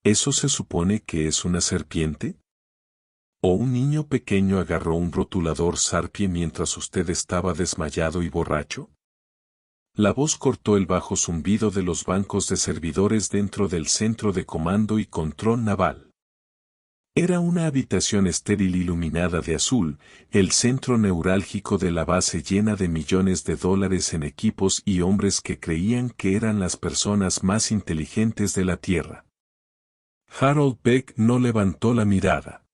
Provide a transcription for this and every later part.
¿Eso se supone que es una serpiente? ¿O un niño pequeño agarró un rotulador Sharpie mientras usted estaba desmayado y borracho? La voz cortó el bajo zumbido de los bancos de servidores dentro del centro de comando y control naval. Era una habitación estéril iluminada de azul, el centro neurálgico de la base llena de millones de dólares en equipos y hombres que creían que eran las personas más inteligentes de la Tierra. Harold Beck no levantó la mirada.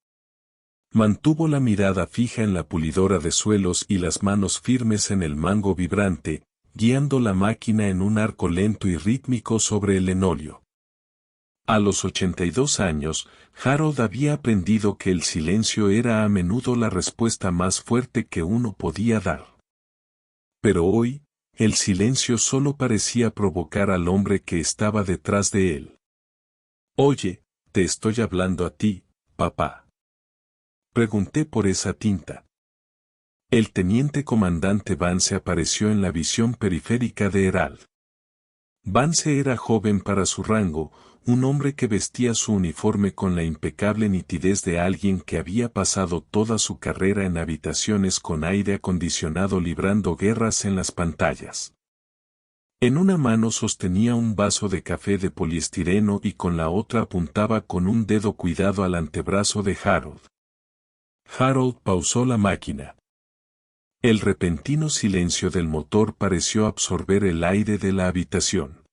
Mantuvo la mirada fija en la pulidora de suelos y las manos firmes en el mango vibrante, guiando la máquina en un arco lento y rítmico sobre el lenóleo. A los 82 años, Harold había aprendido que el silencio era a menudo la respuesta más fuerte que uno podía dar. Pero hoy, el silencio solo parecía provocar al hombre que estaba detrás de él. «Oye, te estoy hablando a ti, papá». Pregunté por esa tinta. El teniente comandante Vance apareció en la visión periférica de Herald. Vance era joven para su rango, un hombre que vestía su uniforme con la impecable nitidez de alguien que había pasado toda su carrera en habitaciones con aire acondicionado librando guerras en las pantallas. En una mano sostenía un vaso de café de poliestireno y con la otra apuntaba con un dedo cuidado al antebrazo de Harold. Harold pausó la máquina. El repentino silencio del motor pareció absorber el aire de la habitación.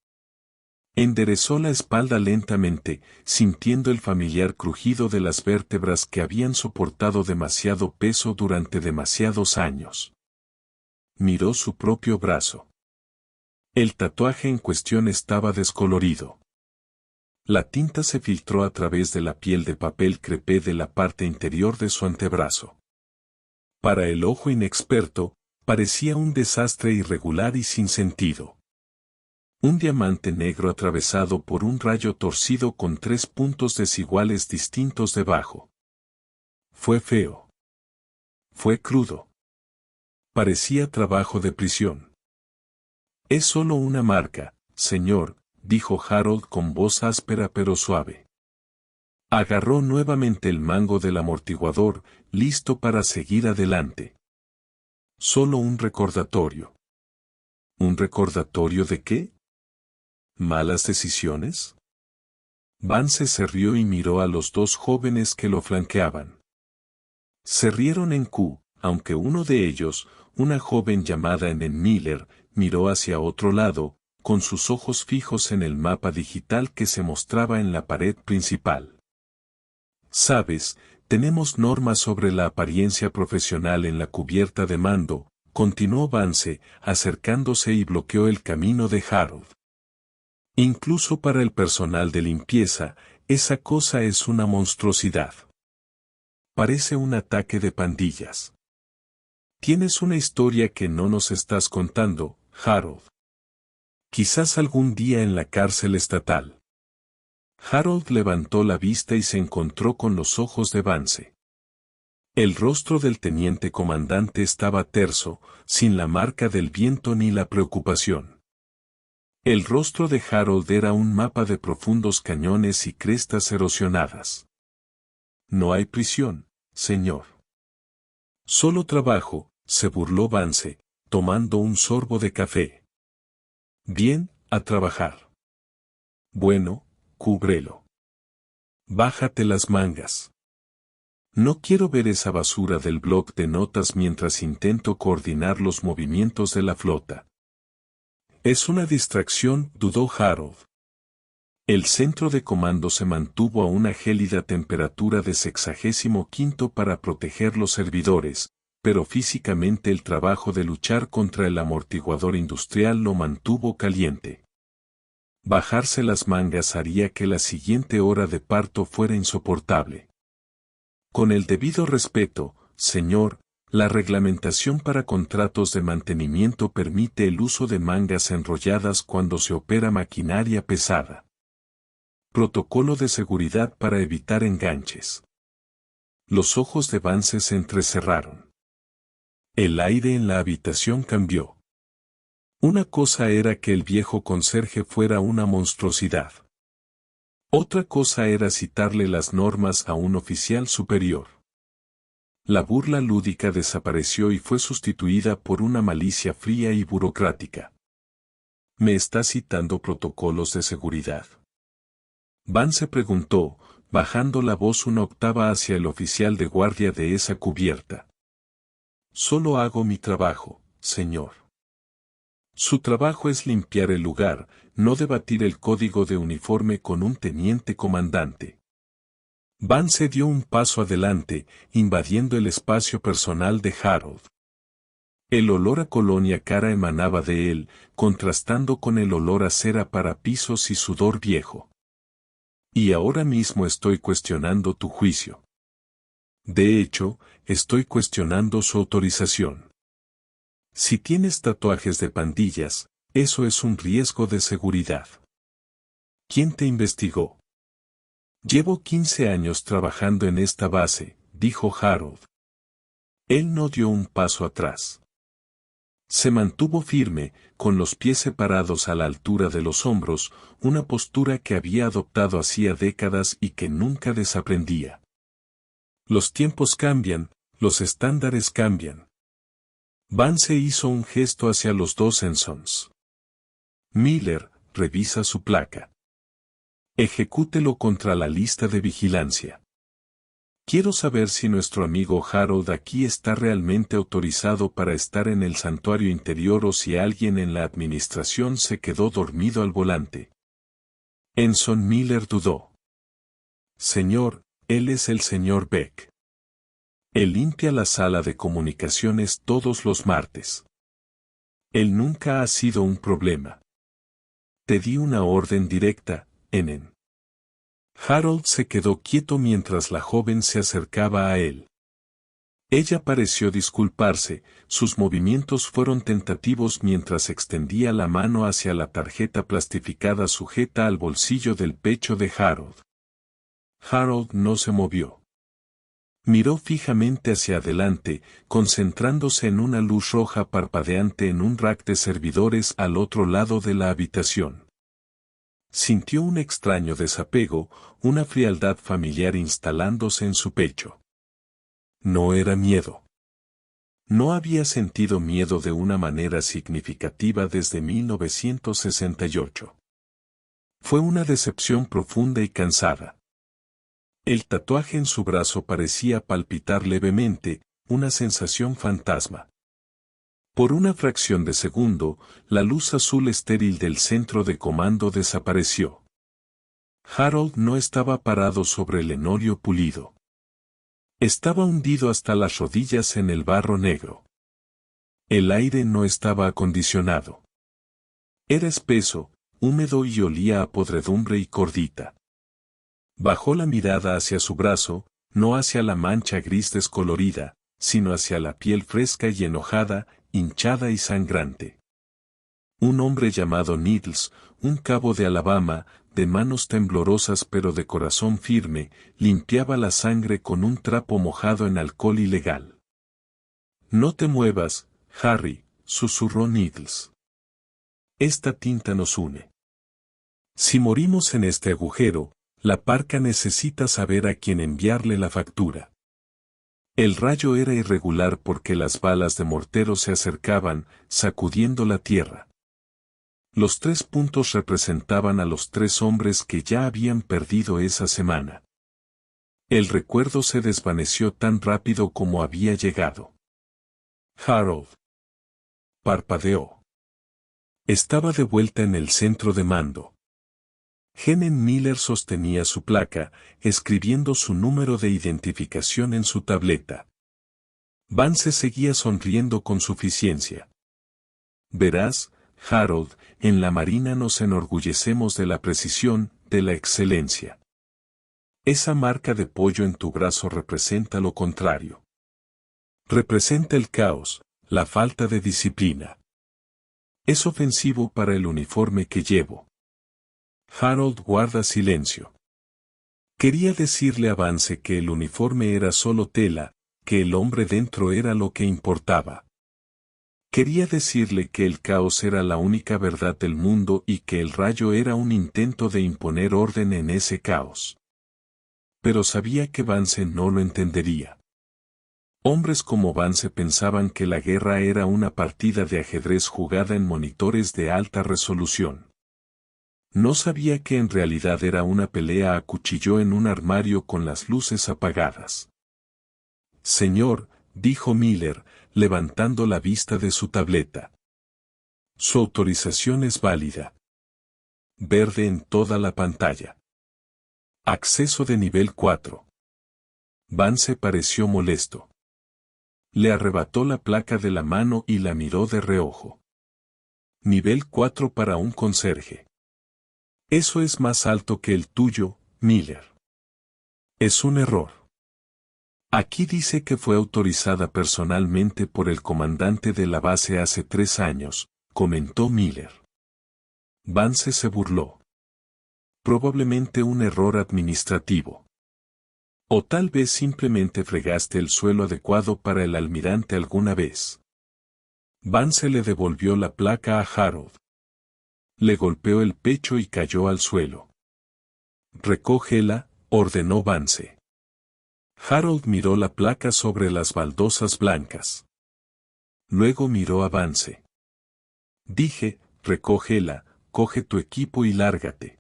Enderezó la espalda lentamente, sintiendo el familiar crujido de las vértebras que habían soportado demasiado peso durante demasiados años. Miró su propio brazo. El tatuaje en cuestión estaba descolorido. La tinta se filtró a través de la piel de papel crepé de la parte interior de su antebrazo. Para el ojo inexperto, parecía un desastre irregular y sin sentido. Un diamante negro atravesado por un rayo torcido con 3 puntos desiguales distintos debajo. Fue feo. Fue crudo. Parecía trabajo de prisión. Es solo una marca, señor, dijo Harold con voz áspera pero suave. Agarró nuevamente el mango del amortiguador, listo para seguir adelante. Solo un recordatorio. ¿Un recordatorio de qué? ¿Malas decisiones? Vance se rió y miró a los dos jóvenes que lo flanqueaban. Se rieron en Q, aunque uno de ellos, una joven llamada Ellen Miller, miró hacia otro lado, con sus ojos fijos en el mapa digital que se mostraba en la pared principal. Sabes, tenemos normas sobre la apariencia profesional en la cubierta de mando, continuó Vance, acercándose y bloqueó el camino de Harold. Incluso para el personal de limpieza, esa cosa es una monstruosidad. Parece un ataque de pandillas. Tienes una historia que no nos estás contando, Harold. Quizás algún día en la cárcel estatal. Harold levantó la vista y se encontró con los ojos de Vance. El rostro del teniente comandante estaba terso, sin la marca del viento ni la preocupación. El rostro de Harold era un mapa de profundos cañones y crestas erosionadas. No hay prisión, señor. Solo trabajo, se burló Vance, tomando un sorbo de café. Bien, a trabajar. Bueno, cúbrelo. Bájate las mangas. No quiero ver esa basura del bloc de notas mientras intento coordinar los movimientos de la flota. Es una distracción, dudó Harold. El centro de comando se mantuvo a una gélida temperatura de 65 para proteger los servidores, pero físicamente el trabajo de luchar contra el amortiguador industrial lo mantuvo caliente. Bajarse las mangas haría que la siguiente hora de parto fuera insoportable. Con el debido respeto, señor, la reglamentación para contratos de mantenimiento permite el uso de mangas enrolladas cuando se opera maquinaria pesada. Protocolo de seguridad para evitar enganches. Los ojos de Vance se entrecerraron. El aire en la habitación cambió. Una cosa era que el viejo conserje fuera una monstruosidad. Otra cosa era citarle las normas a un oficial superior. La burla lúdica desapareció y fue sustituida por una malicia fría y burocrática. ¿Me está citando protocolos de seguridad? Van se preguntó, bajando la voz una octava hacia el oficial de guardia de esa cubierta. Solo hago mi trabajo, señor. Su trabajo es limpiar el lugar, no debatir el código de uniforme con un teniente comandante. Van se dio un paso adelante, invadiendo el espacio personal de Harold. El olor a colonia cara emanaba de él, contrastando con el olor a cera para pisos y sudor viejo. Y ahora mismo estoy cuestionando tu juicio. De hecho, estoy cuestionando su autorización. Si tienes tatuajes de pandillas, eso es un riesgo de seguridad. ¿Quién te investigó? Llevo 15 años trabajando en esta base, dijo Harold. Él no dio un paso atrás. Se mantuvo firme, con los pies separados a la altura de los hombros, una postura que había adoptado hacía décadas y que nunca desaprendía. Los tiempos cambian, los estándares cambian. Vance hizo un gesto hacia los dos ensigns. Miller, revisa su placa. Ejecútelo contra la lista de vigilancia. Quiero saber si nuestro amigo Harold aquí está realmente autorizado para estar en el santuario interior o si alguien en la administración se quedó dormido al volante. Ensign Miller dudó. Señor, él es el señor Beck. Él limpia la sala de comunicaciones todos los martes. Él nunca ha sido un problema. Te di una orden directa, Enen. Harold se quedó quieto mientras la joven se acercaba a él. Ella pareció disculparse, sus movimientos fueron tentativos mientras extendía la mano hacia la tarjeta plastificada sujeta al bolsillo del pecho de Harold. Harold no se movió. Miró fijamente hacia adelante, concentrándose en una luz roja parpadeante en un rack de servidores al otro lado de la habitación. Sintió un extraño desapego, una frialdad familiar instalándose en su pecho. No era miedo. No había sentido miedo de una manera significativa desde 1968. Fue una decepción profunda y cansada. El tatuaje en su brazo parecía palpitar levemente, una sensación fantasma. Por una fracción de segundo, la luz azul estéril del centro de comando desapareció. Harold no estaba parado sobre el linorio pulido. Estaba hundido hasta las rodillas en el barro negro. El aire no estaba acondicionado. Era espeso, húmedo y olía a podredumbre y cordita. Bajó la mirada hacia su brazo, no hacia la mancha gris descolorida, sino hacia la piel fresca y enojada, hinchada y sangrante. Un hombre llamado Needles, un cabo de Alabama, de manos temblorosas pero de corazón firme, limpiaba la sangre con un trapo mojado en alcohol ilegal. No te muevas, Harry, susurró Needles. Esta tinta nos une. Si morimos en este agujero, la parca necesita saber a quién enviarle la factura. El rayo era irregular porque las balas de mortero se acercaban, sacudiendo la tierra. Los 3 puntos representaban a los 3 hombres que ya habían perdido esa semana. El recuerdo se desvaneció tan rápido como había llegado. Harold. Parpadeó. Estaba de vuelta en el centro de mando. Helen Miller sostenía su placa, escribiendo su número de identificación en su tableta. Vance seguía sonriendo con suficiencia. Verás, Harold, en la Marina nos enorgullecemos de la precisión, de la excelencia. Esa marca de pollo en tu brazo representa lo contrario. Representa el caos, la falta de disciplina. Es ofensivo para el uniforme que llevo. Harold guarda silencio. Quería decirle a Vance que el uniforme era solo tela, que el hombre dentro era lo que importaba. Quería decirle que el caos era la única verdad del mundo y que el rayo era un intento de imponer orden en ese caos. Pero sabía que Vance no lo entendería. Hombres como Vance pensaban que la guerra era una partida de ajedrez jugada en monitores de alta resolución. No sabía que en realidad era una pelea a cuchillo en un armario con las luces apagadas. Señor, dijo Miller, levantando la vista de su tableta. Su autorización es válida. Verde en toda la pantalla. Acceso de nivel 4. Vance pareció molesto. Le arrebató la placa de la mano y la miró de reojo. Nivel 4 para un conserje. Eso es más alto que el tuyo, Miller. Es un error. Aquí dice que fue autorizada personalmente por el comandante de la base hace 3 años, comentó Miller. Vance se burló. Probablemente un error administrativo. O tal vez simplemente fregaste el suelo adecuado para el almirante alguna vez. Vance le devolvió la placa a Harold. Le golpeó el pecho y cayó al suelo. Recógela, ordenó Vance. Harold miró la placa sobre las baldosas blancas. Luego miró a Vance. Dije, recógela, coge tu equipo y lárgate.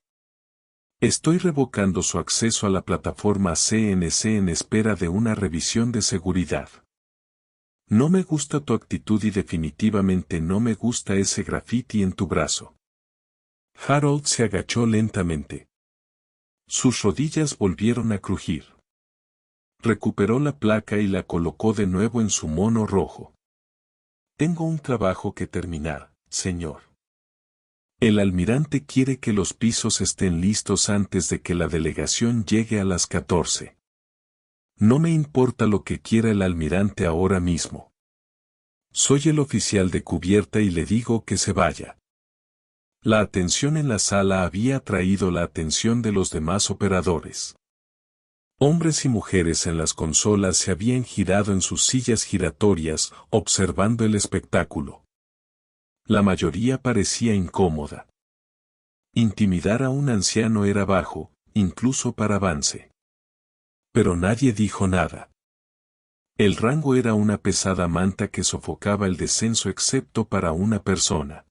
Estoy revocando su acceso a la plataforma CNC en espera de una revisión de seguridad. No me gusta tu actitud y definitivamente no me gusta ese grafiti en tu brazo. Harold se agachó lentamente. Sus rodillas volvieron a crujir. Recuperó la placa y la colocó de nuevo en su mono rojo. Tengo un trabajo que terminar, señor. El almirante quiere que los pisos estén listos antes de que la delegación llegue a las 14. No me importa lo que quiera el almirante ahora mismo. Soy el oficial de cubierta y le digo que se vaya. La atención en la sala había atraído la atención de los demás operadores. Hombres y mujeres en las consolas se habían girado en sus sillas giratorias, observando el espectáculo. La mayoría parecía incómoda. Intimidar a un anciano era bajo, incluso para Vance. Pero nadie dijo nada. El rango era una pesada manta que sofocaba el descenso excepto para una persona.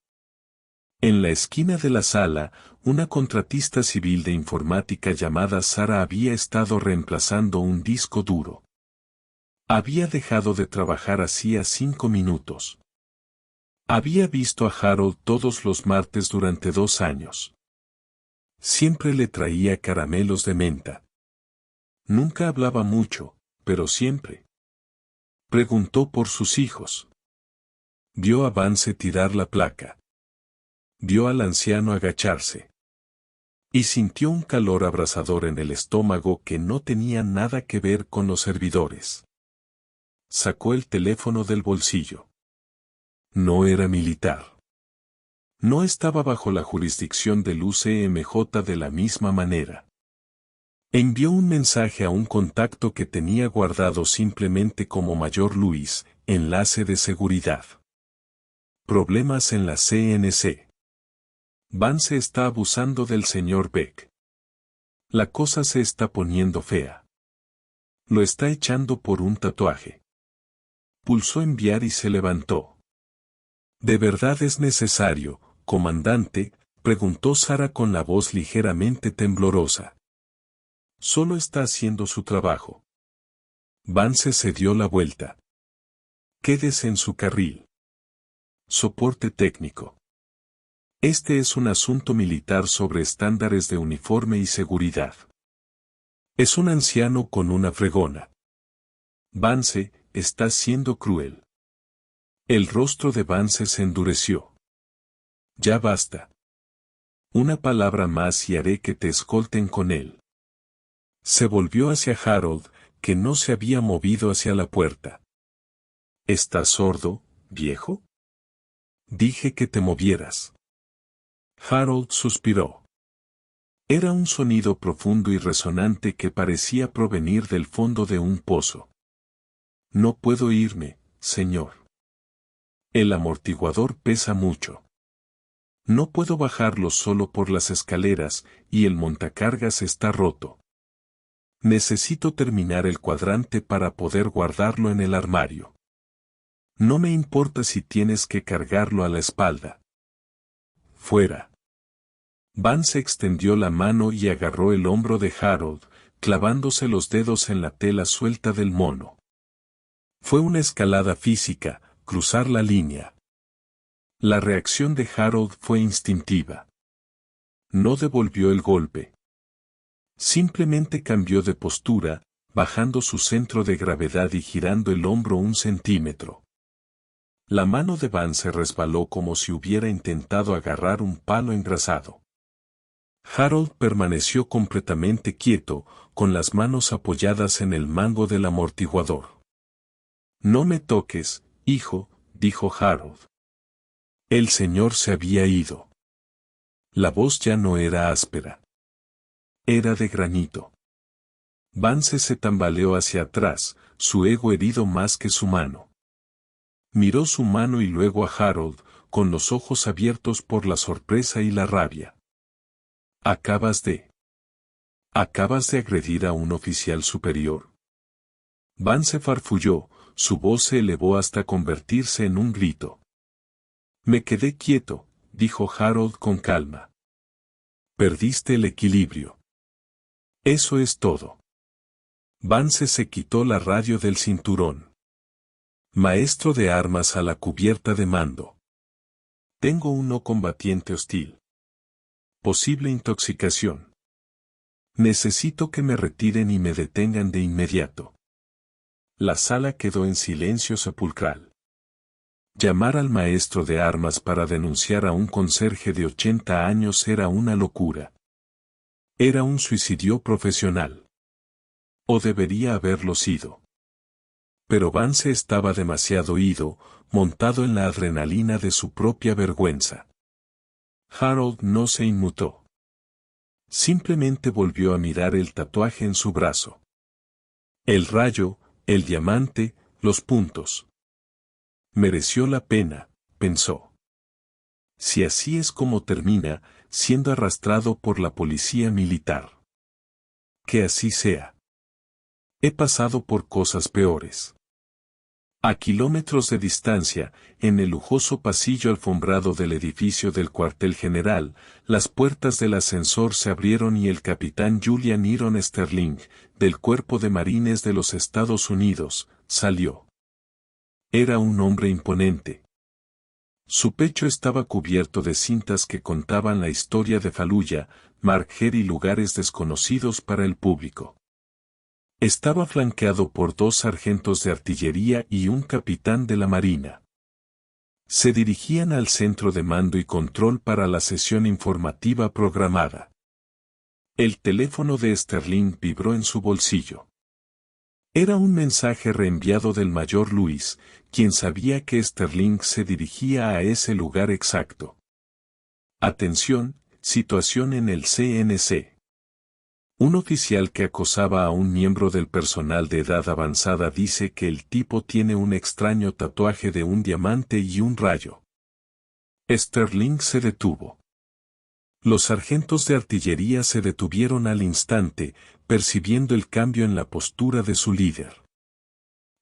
En la esquina de la sala, una contratista civil de informática llamada Sara había estado reemplazando un disco duro. Había dejado de trabajar hacía 5 minutos. Había visto a Harold todos los martes durante 2 años. Siempre le traía caramelos de menta. Nunca hablaba mucho, pero siempre. Preguntó por sus hijos. Vio a Vance tirar la placa. Vio al anciano agacharse. Y sintió un calor abrasador en el estómago que no tenía nada que ver con los servidores. Sacó el teléfono del bolsillo. No era militar. No estaba bajo la jurisdicción del UCMJ de la misma manera. Envió un mensaje a un contacto que tenía guardado simplemente como Mayor Luis, enlace de seguridad. Problemas en la CNC. Vance está abusando del señor Beck. La cosa se está poniendo fea. Lo está echando por un tatuaje. Pulsó enviar y se levantó. ¿De verdad es necesario, comandante?, preguntó Sara con la voz ligeramente temblorosa. Solo está haciendo su trabajo. Vance se dio la vuelta. Quédese en su carril. Soporte técnico. Este es un asunto militar sobre estándares de uniforme y seguridad. Es un anciano con una fregona. Vance, está siendo cruel. El rostro de Vance se endureció. Ya basta. Una palabra más y haré que te escolten con él. Se volvió hacia Harold, que no se había movido hacia la puerta. ¿Estás sordo, viejo? Dije que te movieras. Harold suspiró. Era un sonido profundo y resonante que parecía provenir del fondo de un pozo. No puedo irme, señor. El amortiguador pesa mucho. No puedo bajarlo solo por las escaleras y el montacargas está roto. Necesito terminar el cuadrante para poder guardarlo en el armario. No me importa si tienes que cargarlo a la espalda. Fuera. Vance extendió la mano y agarró el hombro de Harold, clavándose los dedos en la tela suelta del mono. Fue una escalada física, cruzar la línea. La reacción de Harold fue instintiva. No devolvió el golpe. Simplemente cambió de postura, bajando su centro de gravedad y girando el hombro 1 centímetro. La mano de Vance resbaló como si hubiera intentado agarrar un palo engrasado. Harold permaneció completamente quieto, con las manos apoyadas en el mango del amortiguador. No me toques, hijo, dijo Harold. El señor se había ido. La voz ya no era áspera. Era de granito. Vance se tambaleó hacia atrás, su ego herido más que su mano. Miró su mano y luego a Harold, con los ojos abiertos por la sorpresa y la rabia. Acabas de agredir a un oficial superior. Vance farfulló, su voz se elevó hasta convertirse en un grito. Me quedé quieto, dijo Harold con calma. Perdiste el equilibrio. Eso es todo. Vance se quitó la radio del cinturón. Maestro de armas a la cubierta de mando. Tengo un no combatiente hostil. Posible intoxicación. Necesito que me retiren y me detengan de inmediato. La sala quedó en silencio sepulcral. Llamar al maestro de armas para denunciar a un conserje de 80 años era una locura. Era un suicidio profesional. O debería haberlo sido. Pero Vance estaba demasiado ido, montado en la adrenalina de su propia vergüenza. Harold no se inmutó. Simplemente volvió a mirar el tatuaje en su brazo. El rayo, el diamante, los puntos. Mereció la pena, pensó. Si así es como termina, siendo arrastrado por la policía militar. Que así sea. He pasado por cosas peores. A kilómetros de distancia, en el lujoso pasillo alfombrado del edificio del cuartel general, las puertas del ascensor se abrieron y el capitán Julian Iron Sterling, del Cuerpo de Marines de los Estados Unidos, salió. Era un hombre imponente. Su pecho estaba cubierto de cintas que contaban la historia de Fallujah, Margher y lugares desconocidos para el público. Estaba flanqueado por 2 sargentos de artillería y un capitán de la marina. Se dirigían al centro de mando y control para la sesión informativa programada. El teléfono de Sterling vibró en su bolsillo. Era un mensaje reenviado del mayor Lewis, quien sabía que Sterling se dirigía a ese lugar exacto. Atención, situación en el CNC. Un oficial que acosaba a un miembro del personal de edad avanzada dice que el tipo tiene un extraño tatuaje de un diamante y un rayo. Sterling se detuvo. Los sargentos de artillería se detuvieron al instante, percibiendo el cambio en la postura de su líder.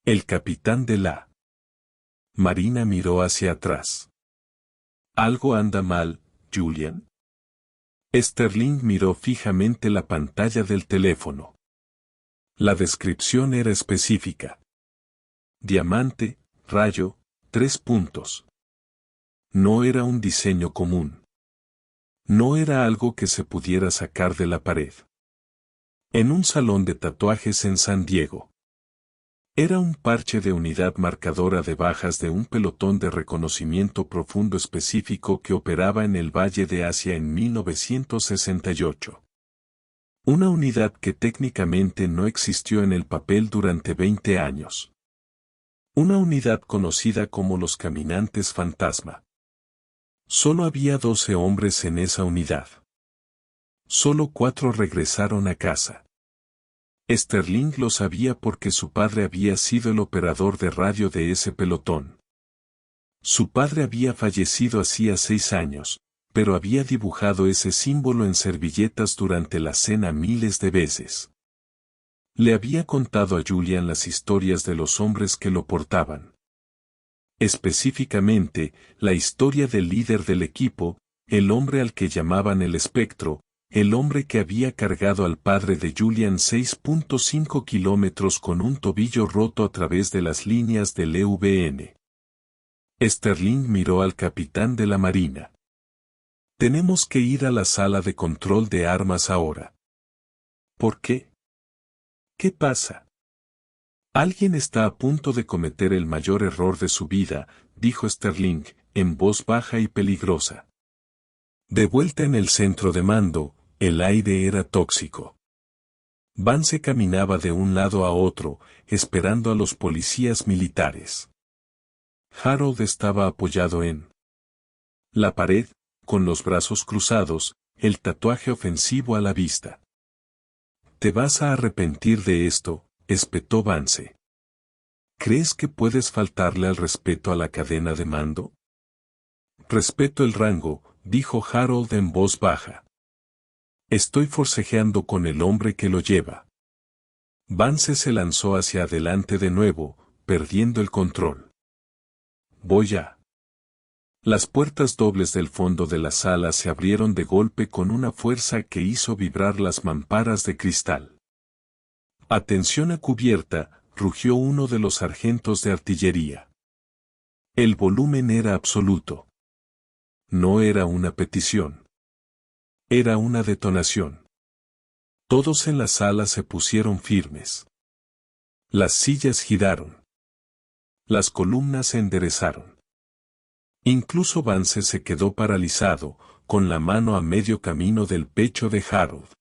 El capitán de la Marina miró hacia atrás. ¿Algo anda mal, Julian? Sterling miró fijamente la pantalla del teléfono. La descripción era específica. Diamante, rayo, 3 puntos. No era un diseño común. No era algo que se pudiera sacar de la pared. En un salón de tatuajes en San Diego. Era un parche de unidad marcadora de bajas de un pelotón de reconocimiento profundo específico que operaba en el Valle de Asia en 1968. Una unidad que técnicamente no existió en el papel durante 20 años. Una unidad conocida como los Caminantes Fantasma. Solo había 12 hombres en esa unidad. Solo 4 regresaron a casa. Sterling lo sabía porque su padre había sido el operador de radio de ese pelotón. Su padre había fallecido hacía 6 años, pero había dibujado ese símbolo en servilletas durante la cena miles de veces. Le había contado a Julian las historias de los hombres que lo portaban. Específicamente, la historia del líder del equipo, el hombre al que llamaban el espectro, el hombre que había cargado al padre de Julian 6.5 kilómetros con un tobillo roto a través de las líneas del EVN. Sterling miró al capitán de la marina. Tenemos que ir a la sala de control de armas ahora. ¿Por qué? ¿Qué pasa? Alguien está a punto de cometer el mayor error de su vida, dijo Sterling, en voz baja y peligrosa. De vuelta en el centro de mando, el aire era tóxico. Vance caminaba de un lado a otro, esperando a los policías militares. Harold estaba apoyado en la pared, con los brazos cruzados, el tatuaje ofensivo a la vista. «Te vas a arrepentir de esto», espetó Vance. «¿Crees que puedes faltarle al respeto a la cadena de mando?» «Respeto el rango», dijo Harold en voz baja. «Estoy forcejeando con el hombre que lo lleva». Vance se lanzó hacia adelante de nuevo, perdiendo el control. «Voy a». Las puertas dobles del fondo de la sala se abrieron de golpe con una fuerza que hizo vibrar las mamparas de cristal. «Atención a cubierta», rugió uno de los sargentos de artillería. El volumen era absoluto. No era una petición. Era una detonación. Todos en la sala se pusieron firmes. Las sillas giraron. Las columnas se enderezaron. Incluso Vance se quedó paralizado, con la mano a medio camino del pecho de Harold.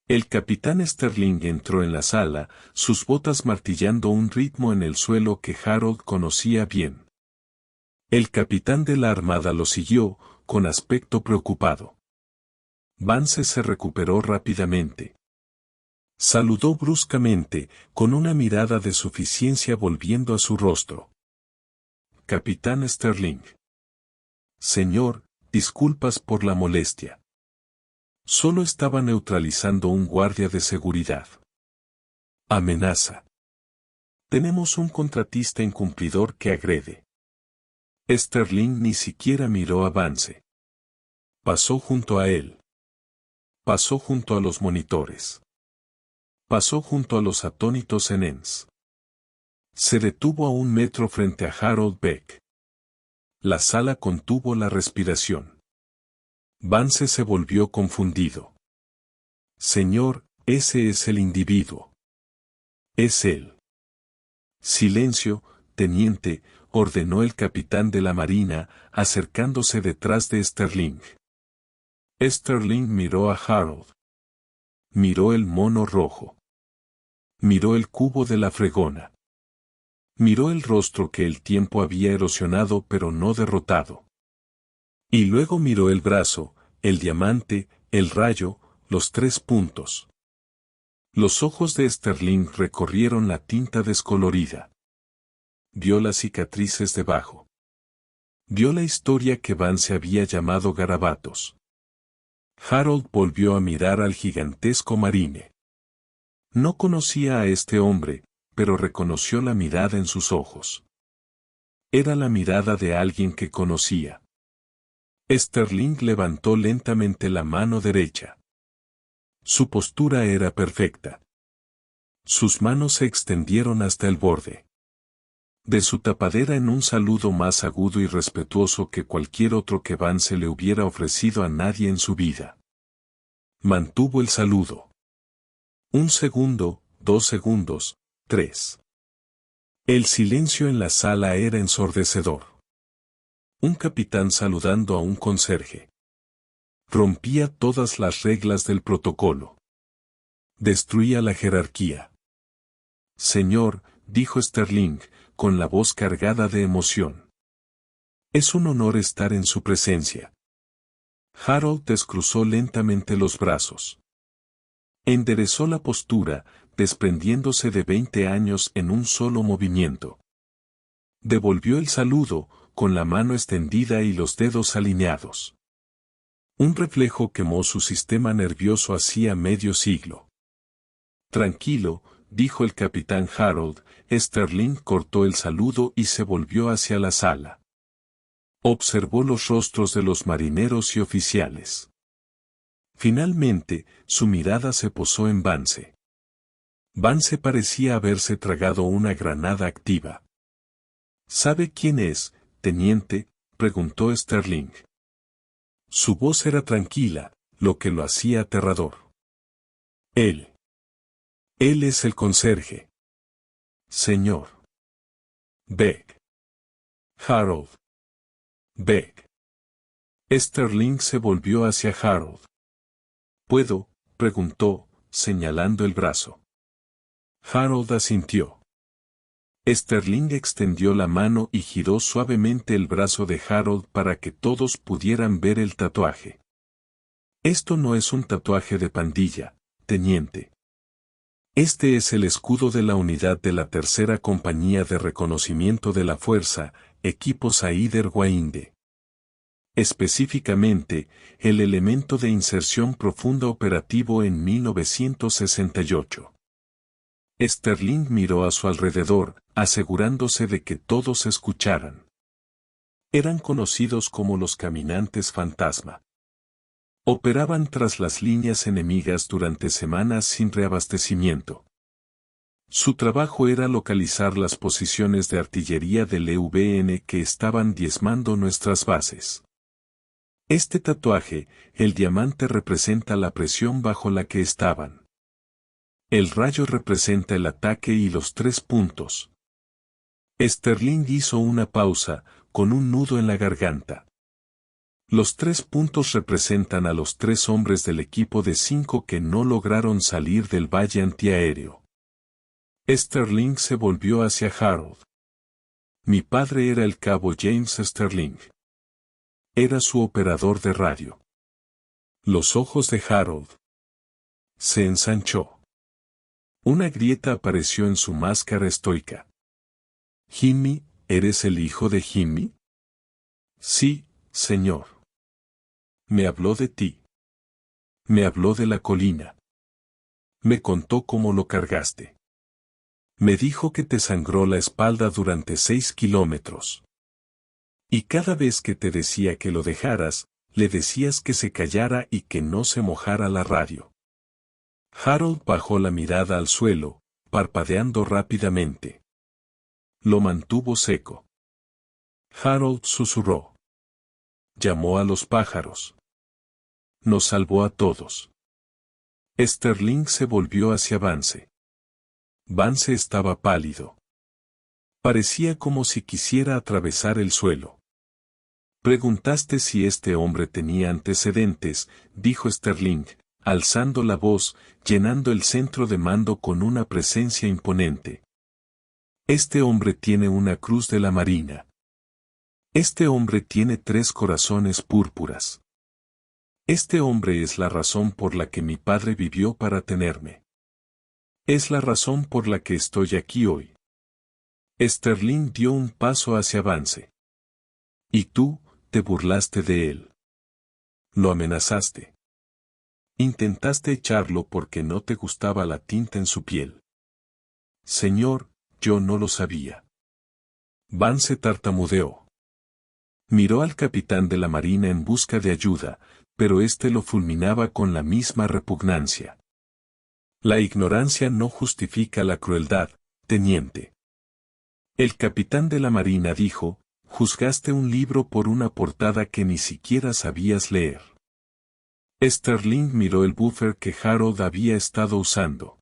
El capitán Sterling entró en la sala, sus botas martillando un ritmo en el suelo que Harold conocía bien. El capitán de la armada lo siguió, con aspecto preocupado. Vance se recuperó rápidamente. Saludó bruscamente, con una mirada de suficiencia volviendo a su rostro. «Capitán Sterling». «Señor, disculpas por la molestia». Solo estaba neutralizando un guardia de seguridad. «Amenaza». «Tenemos un contratista incumplidor que agrede». Sterling ni siquiera miró a Vance. Pasó junto a él. Pasó junto a los monitores. Pasó junto a los atónitos ENS. Se detuvo a 1 metro frente a Harold Beck. La sala contuvo la respiración. Vance se volvió confundido. «Señor, ese es el individuo. Es él». «Silencio, teniente», ordenó el capitán de la marina, acercándose detrás de Sterling. Sterling miró a Harold. Miró el mono rojo. Miró el cubo de la fregona. Miró el rostro que el tiempo había erosionado pero no derrotado. Y luego miró el brazo, el diamante, el rayo, los 3 puntos. Los ojos de Sterling recorrieron la tinta descolorida. Vio las cicatrices debajo. Vio la historia que Vance había llamado garabatos. Harold volvió a mirar al gigantesco marine. No conocía a este hombre, pero reconoció la mirada en sus ojos. Era la mirada de alguien que conocía. Sterling levantó lentamente la mano derecha. Su postura era perfecta. Sus manos se extendieron hasta el borde de su tapadera en un saludo más agudo y respetuoso que cualquier otro que Vance le hubiera ofrecido a nadie en su vida. Mantuvo el saludo. 1 segundo, 2 segundos, 3. El silencio en la sala era ensordecedor. Un capitán saludando a un conserje. Rompía todas las reglas del protocolo. Destruía la jerarquía. «Señor», dijo Sterling, con la voz cargada de emoción. «Es un honor estar en su presencia». Harold descruzó lentamente los brazos. Enderezó la postura, desprendiéndose de 20 años en un solo movimiento. Devolvió el saludo, con la mano extendida y los dedos alineados. Un reflejo quemó su sistema nervioso hacía medio siglo. Tranquilo, dijo el capitán Harold. Sterling cortó el saludo y se volvió hacia la sala. Observó los rostros de los marineros y oficiales. Finalmente, su mirada se posó en Vance. Vance parecía haberse tragado una granada activa. ¿Sabe quién es, teniente?, preguntó Sterling. Su voz era tranquila, lo que lo hacía aterrador. Él es el conserje. Señor. Beck. Harold. Beck. Sterling se volvió hacia Harold. ¿Puedo?, preguntó, señalando el brazo. Harold asintió. Sterling extendió la mano y giró suavemente el brazo de Harold para que todos pudieran ver el tatuaje. Esto no es un tatuaje de pandilla, teniente. Este es el escudo de la unidad de la Tercera Compañía de Reconocimiento de la Fuerza, Equipo Saider-Wainde. Específicamente, el elemento de inserción profunda operativo en 1968. Sterling miró a su alrededor, asegurándose de que todos escucharan. Eran conocidos como los caminantes fantasma. Operaban tras las líneas enemigas durante semanas sin reabastecimiento. Su trabajo era localizar las posiciones de artillería del EVN que estaban diezmando nuestras bases. Este tatuaje, el diamante, representa la presión bajo la que estaban. El rayo representa el ataque y los 3 puntos. Sterling hizo una pausa, con un nudo en la garganta. Los 3 puntos representan a los 3 hombres del equipo de 5 que no lograron salir del valle antiaéreo. Sterling se volvió hacia Harold. Mi padre era el cabo James Sterling. Era su operador de radio. Los ojos de Harold se ensanchó. Una grieta apareció en su máscara estoica. Jimmy, ¿eres el hijo de Jimmy? Sí, señor. Me habló de ti. Me habló de la colina. Me contó cómo lo cargaste. Me dijo que te sangró la espalda durante 6 kilómetros. Y cada vez que te decía que lo dejaras, le decías que se callara y que no se mojara la radio. Harold bajó la mirada al suelo, parpadeando rápidamente. Lo mantuvo seco. Harold susurró. Llamó a los pájaros. Nos salvó a todos. Sterling se volvió hacia Vance. Vance estaba pálido. Parecía como si quisiera atravesar el suelo. Preguntaste si este hombre tenía antecedentes, dijo Sterling, alzando la voz, llenando el centro de mando con una presencia imponente. Este hombre tiene una cruz de la Marina. Este hombre tiene 3 corazones púrpuras. Este hombre es la razón por la que mi padre vivió para tenerme. Es la razón por la que estoy aquí hoy. Sterling dio un paso hacia Vance. Y tú, te burlaste de él. Lo amenazaste. Intentaste echarlo porque no te gustaba la tinta en su piel. Señor, yo no lo sabía. Vance tartamudeó. Miró al capitán de la Marina en busca de ayuda, pero éste lo fulminaba con la misma repugnancia. La ignorancia no justifica la crueldad, teniente. El capitán de la Marina dijo, juzgaste un libro por una portada que ni siquiera sabías leer. Sterling miró el buffer que Harold había estado usando.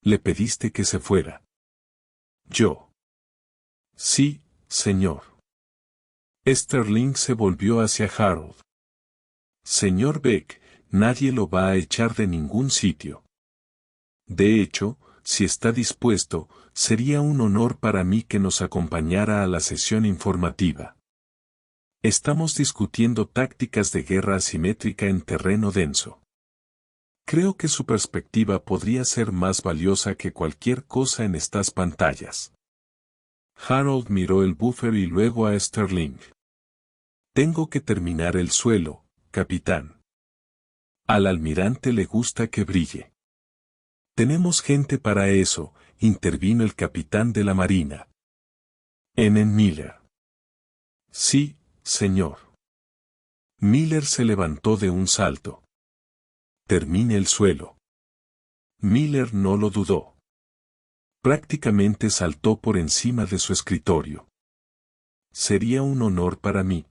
Le pediste que se fuera. Yo. Sí, señor. Sterling se volvió hacia Harold. Señor Beck, nadie lo va a echar de ningún sitio. De hecho, si está dispuesto, sería un honor para mí que nos acompañara a la sesión informativa. Estamos discutiendo tácticas de guerra asimétrica en terreno denso. Creo que su perspectiva podría ser más valiosa que cualquier cosa en estas pantallas. Harold miró el buffer y luego a Sterling. Tengo que terminar el suelo, capitán. Al almirante le gusta que brille. Tenemos gente para eso, intervino el capitán de la marina. N. Miller. Sí, señor. Miller se levantó de un salto. Termine el suelo. Miller no lo dudó. Prácticamente saltó por encima de su escritorio. Sería un honor para mí.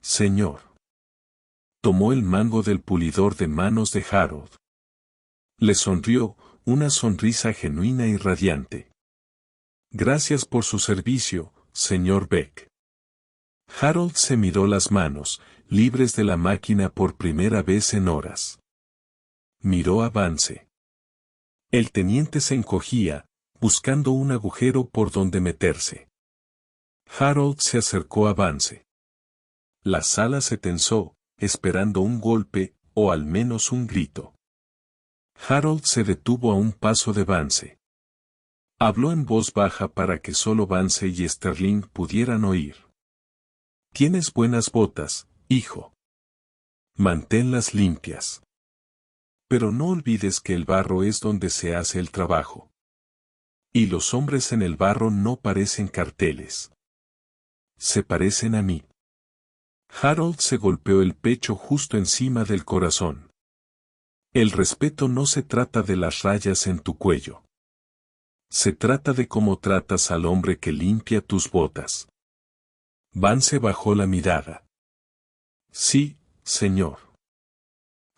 Señor. Tomó el mango del pulidor de manos de Harold. Le sonrió, una sonrisa genuina y radiante. Gracias por su servicio, señor Beck. Harold se miró las manos, libres de la máquina por primera vez en horas. Miró a Vance. El teniente se encogía, buscando un agujero por donde meterse. Harold se acercó a Vance. La sala se tensó, esperando un golpe, o al menos un grito. Harold se detuvo a un paso de Vance. Habló en voz baja para que solo Vance y Sterling pudieran oír. Tienes buenas botas, hijo. Manténlas limpias. Pero no olvides que el barro es donde se hace el trabajo. Y los hombres en el barro no parecen carteles. Se parecen a mí. Harold se golpeó el pecho justo encima del corazón. El respeto no se trata de las rayas en tu cuello. Se trata de cómo tratas al hombre que limpia tus botas. Vance bajó la mirada. Sí, señor.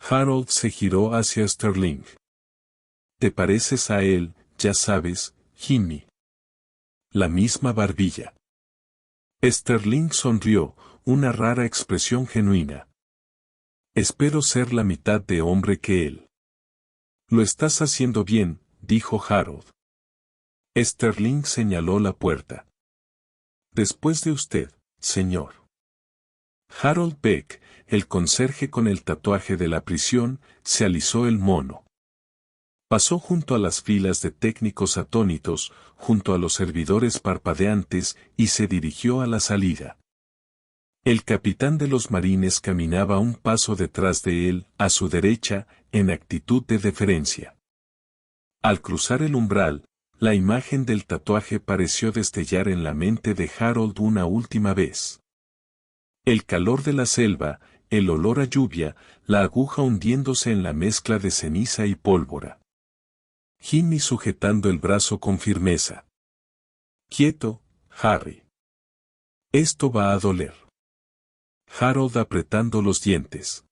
Harold se giró hacia Sterling. Te pareces a él, ya sabes, Jimmy. La misma barbilla. Sterling sonrió, una rara expresión genuina. Espero ser la mitad de hombre que él. Lo estás haciendo bien, dijo Harold. Sterling señaló la puerta. Después de usted, señor. Harold Beck, el conserje con el tatuaje de la prisión, se alisó el mono. Pasó junto a las filas de técnicos atónitos, junto a los servidores parpadeantes, y se dirigió a la salida. El capitán de los marines caminaba un paso detrás de él, a su derecha, en actitud de deferencia. Al cruzar el umbral, la imagen del tatuaje pareció destellar en la mente de Harold una última vez. El calor de la selva, el olor a lluvia, la aguja hundiéndose en la mezcla de ceniza y pólvora. Jimmy sujetando el brazo con firmeza. Quieto, Harry. Esto va a doler. Harold apretando los dientes.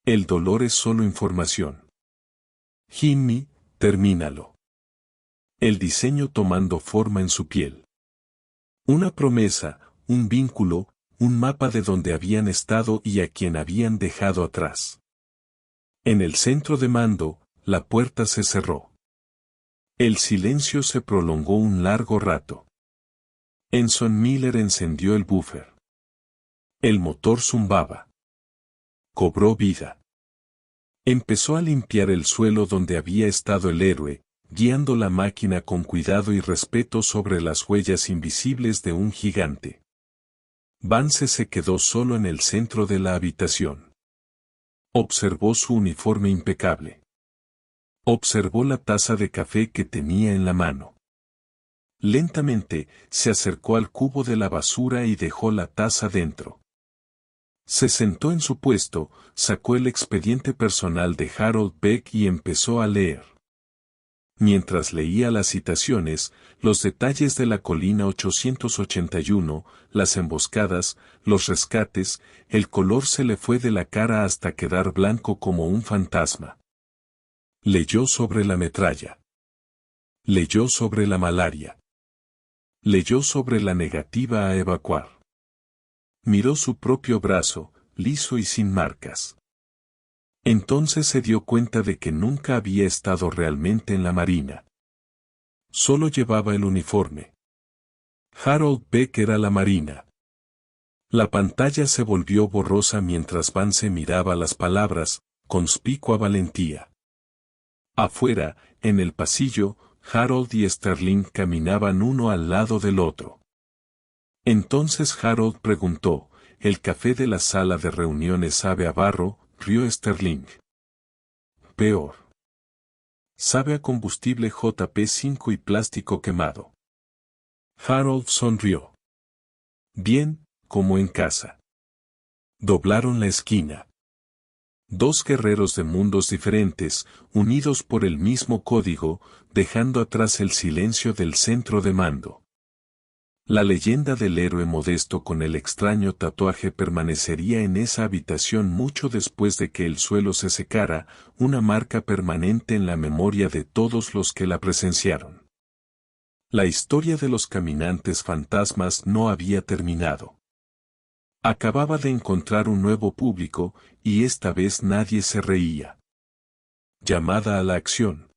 El dolor es solo información. Jimmy, termínalo. El diseño tomando forma en su piel. Una promesa, un vínculo, un mapa de donde habían estado y a quien habían dejado atrás. En el centro de mando, la puerta se cerró. El silencio se prolongó un largo rato. Ensign Miller encendió el buffer. El motor zumbaba. Cobró vida. Empezó a limpiar el suelo donde había estado el héroe, guiando la máquina con cuidado y respeto sobre las huellas invisibles de un gigante. Vance se quedó solo en el centro de la habitación. Observó su uniforme impecable. Observó la taza de café que tenía en la mano. Lentamente, se acercó al cubo de la basura y dejó la taza dentro. Se sentó en su puesto, sacó el expediente personal de Harold Beck y empezó a leer. Mientras leía las citaciones, los detalles de la colina 881, las emboscadas, los rescates, el color se le fue de la cara hasta quedar blanco como un fantasma. Leyó sobre la metralla. Leyó sobre la malaria. Leyó sobre la negativa a evacuar. Miró su propio brazo, liso y sin marcas. Entonces se dio cuenta de que nunca había estado realmente en la marina. Solo llevaba el uniforme. Harold Beck era la marina. La pantalla se volvió borrosa mientras Vance miraba las palabras, conspicua valentía. Afuera, en el pasillo, Harold y Sterling caminaban uno al lado del otro. Entonces Harold preguntó, «¿El café de la sala de reuniones sabe a barro?», rió Sterling. «Peor. Sabe a combustible JP5 y plástico quemado». Harold sonrió. «Bien, como en casa». Doblaron la esquina. Dos guerreros de mundos diferentes, unidos por el mismo código, dejando atrás el silencio del centro de mando. La leyenda del héroe modesto con el extraño tatuaje permanecería en esa habitación mucho después de que el suelo se secara, una marca permanente en la memoria de todos los que la presenciaron. La historia de los caminantes fantasmas no había terminado. Acababa de encontrar un nuevo público, y esta vez nadie se reía. Llamada a la acción.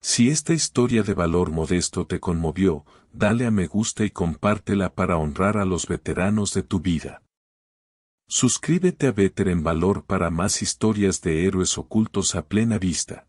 Si esta historia de valor modesto te conmovió, dale a me gusta y compártela para honrar a los veteranos de tu vida. Suscríbete a Veter en Valor para más historias de héroes ocultos a plena vista.